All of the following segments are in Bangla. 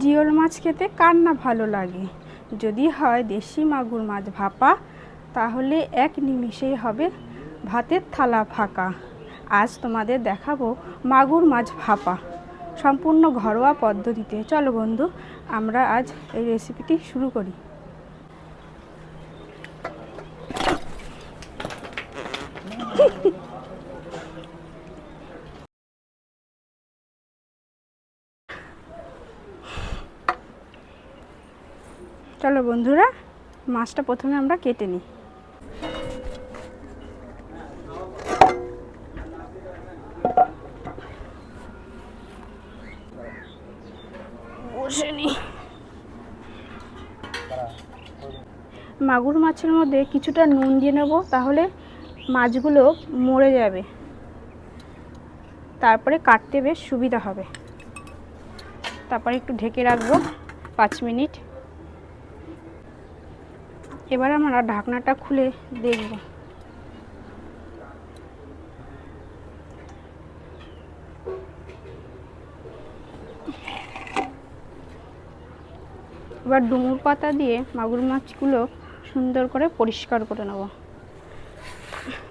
জিওল মাছ খেতে কার না ভালো লাগে। যদি হয় দেশি মাগুর মাছ ভাপা, তাহলে এক নিমিষেই হবে ভাতের থালা ফাঁকা। আজ তোমাদের দেখাবো মাগুর মাছ ভাপা, সম্পূর্ণ ঘরোয়া পদ্ধতিতে। চলো বন্ধু, আমরা আজ এই রেসিপিটি শুরু করি। চলো বন্ধুরা, মাছটা প্রথমে আমরা কেটে নিই। বসে নিই। মাগুর মাছের মধ্যে কিছুটা নুন দিয়ে নেব, তাহলে মাছগুলো মরে যাবে, তারপরে কাটতে বেশ সুবিধা হবে। তারপরে একটু ঢেকে রাখবো 5 মিনিট। এবার আমরা ঢাকনাটা খুলে দেখব। এবার ডুমুর পাতা দিয়ে মাগুর মাছগুলো সুন্দর করে পরিষ্কার করে নেব,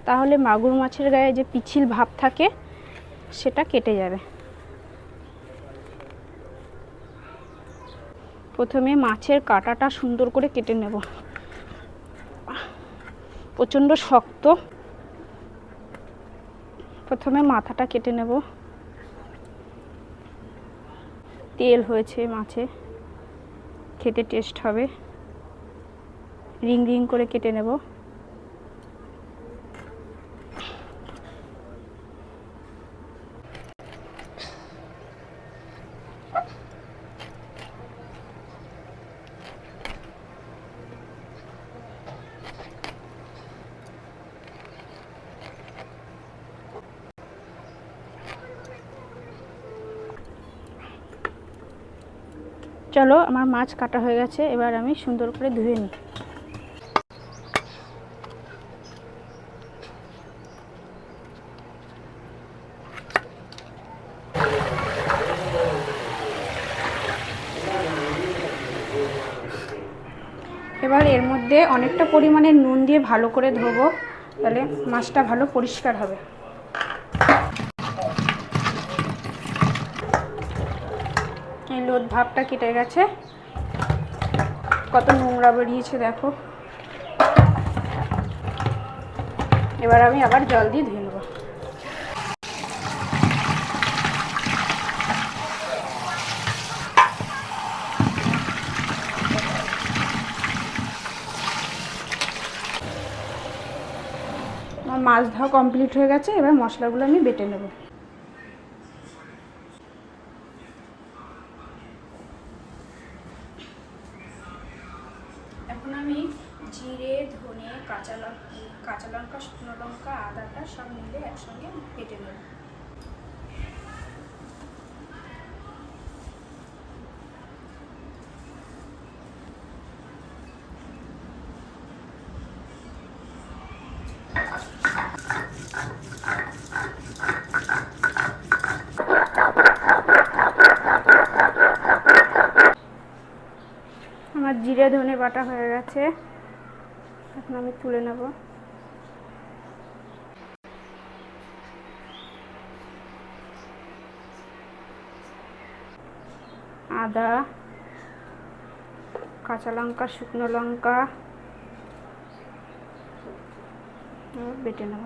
তাহলে মাগুর মাছের গায়ে যে পিচ্ছিল ভাব থাকে সেটা কেটে যাবে। প্রথমে মাছের কাঁটাটা সুন্দর করে কেটে নেব, প্রচণ্ড শক্ত। প্রথমে মাথাটা কেটে নেব। তেল হয়েছে মাছে, খেতে টেস্ট হবে। রিং রিং করে কেটে নেব। চলো, আমার মাছ কাটা হয়ে গেছে, এবার আমি সুন্দর করে ধুয়ে নিই। এবার এর মধ্যে অনেকটা পরিমাণে নুন দিয়ে ভালো করে ধোবো, তাহলে মাছটা ভালো পরিষ্কার হবে। এই লোদ ভাবটা কেটে গেছে, কত নোংরা বেরিয়েছে দেখো। এবার আমি আবার জল দিয়ে ধুয়ে নেব। আমার মাছ ধোয়া কমপ্লিট হয়ে গেছে, এবার মশলাগুলো আমি বেটে নেব। এখন আমি জিরে, ধনে, কাঁচা লঙ্কা, শুকনো লঙ্কা, আদাটা সব মিলে একসঙ্গে বেটে নেব। আমার জিরে ধনে বাটা হয়ে গেছে, এখন আমি তুলে নেব। আদা, কাঁচা লঙ্কা, শুকনো লঙ্কা বেটে নেব।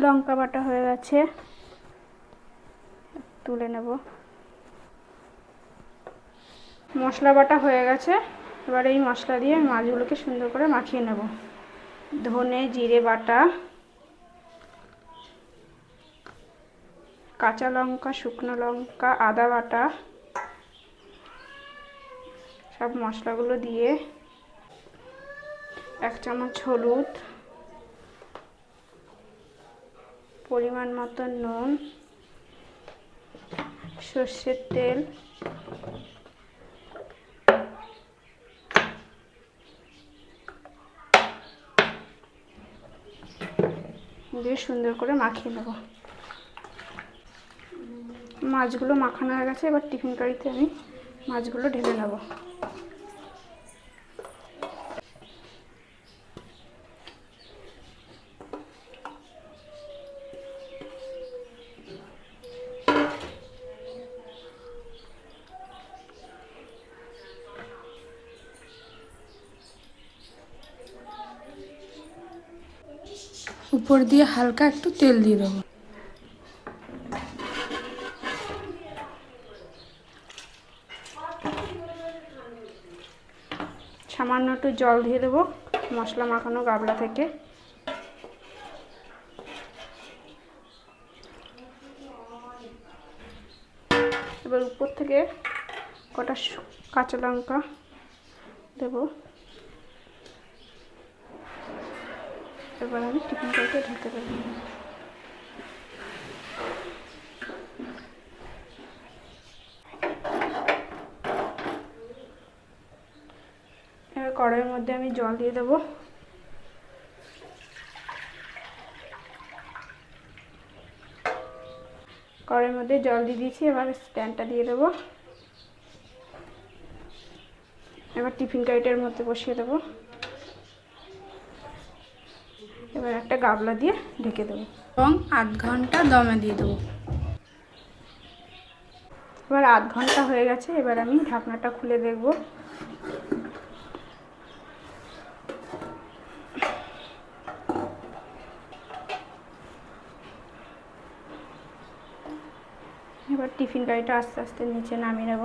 লঙ্কা বাটা হয়ে গেছে, তুলে নেব। মশলা বাটা হয়ে গেছে, এবার এই মশলা দিয়ে মাছগুলোকে সুন্দর করে মাখিয়ে নেব। ধনে জিরে বাটা, কাঁচা লঙ্কা, শুকনো লঙ্কা, আদা বাটা, সব মশলাগুলো দিয়ে 1 চামচ হলুদ, পরিমাণ মতো নুন, সর্ষের তেল, দিয়ে সুন্দর করে মাখিয়ে নেব। মাছগুলো মাখানো হয়ে গেছে, এবার টিফিন কারিতে আমি মাছগুলো ঢেলে নেব। উপর দিয়ে হালকা একটু তেল দিয়ে দেবো। সামান্য একটু জল দিয়ে দেবো মশলা মাখানো গাবলা থেকে। এবার উপর থেকে কটা কাঁচা লঙ্কা দেবো। এবার আমি টিফিন কারিতে ঢেকে দেবো। এবার কড়াইয়ের মধ্যে আমি জল দিয়ে দেবো। কড়াইয়ের মধ্যে জল দিয়ে দিয়েছি, এবার স্ট্যান্ডটা দিয়ে দেবো। এবার টিফিন কারিটার মধ্যে বসিয়ে দেবো। এবার একটা গাবলা দিয়ে ঢেকে দেবো এবং 8 ঘন্টা দমে দিয়ে দেবো। এবার 8 ঘন্টা হয়ে গেছে, এবার আমি ঢাকনাটা খুলে দেখব। এবার টিফিন কারিটা আস্তে আস্তে নিচে নামিয়ে নেব।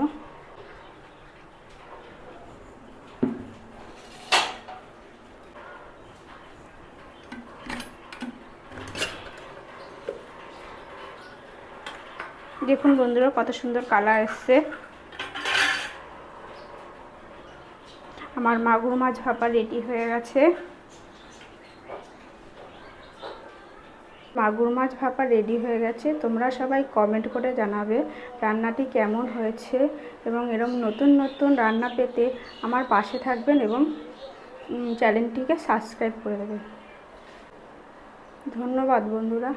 দেখুন বন্ধুরা কত সুন্দর কালার এসছে। আমার মাগুর মাছ ভাপা রেডি হয়ে গেছে। মাগুর মাছ ভাপা রেডি হয়ে গেছে। তোমরা সবাই কমেন্ট করে জানাবে রান্নাটি কেমন হয়েছে এবং এরকম নতুন নতুন রান্না পেতে আমার পাশে থাকবেন এবং চ্যানেলটিকে সাবস্ক্রাইব করে দেবেন। ধন্যবাদ বন্ধুরা।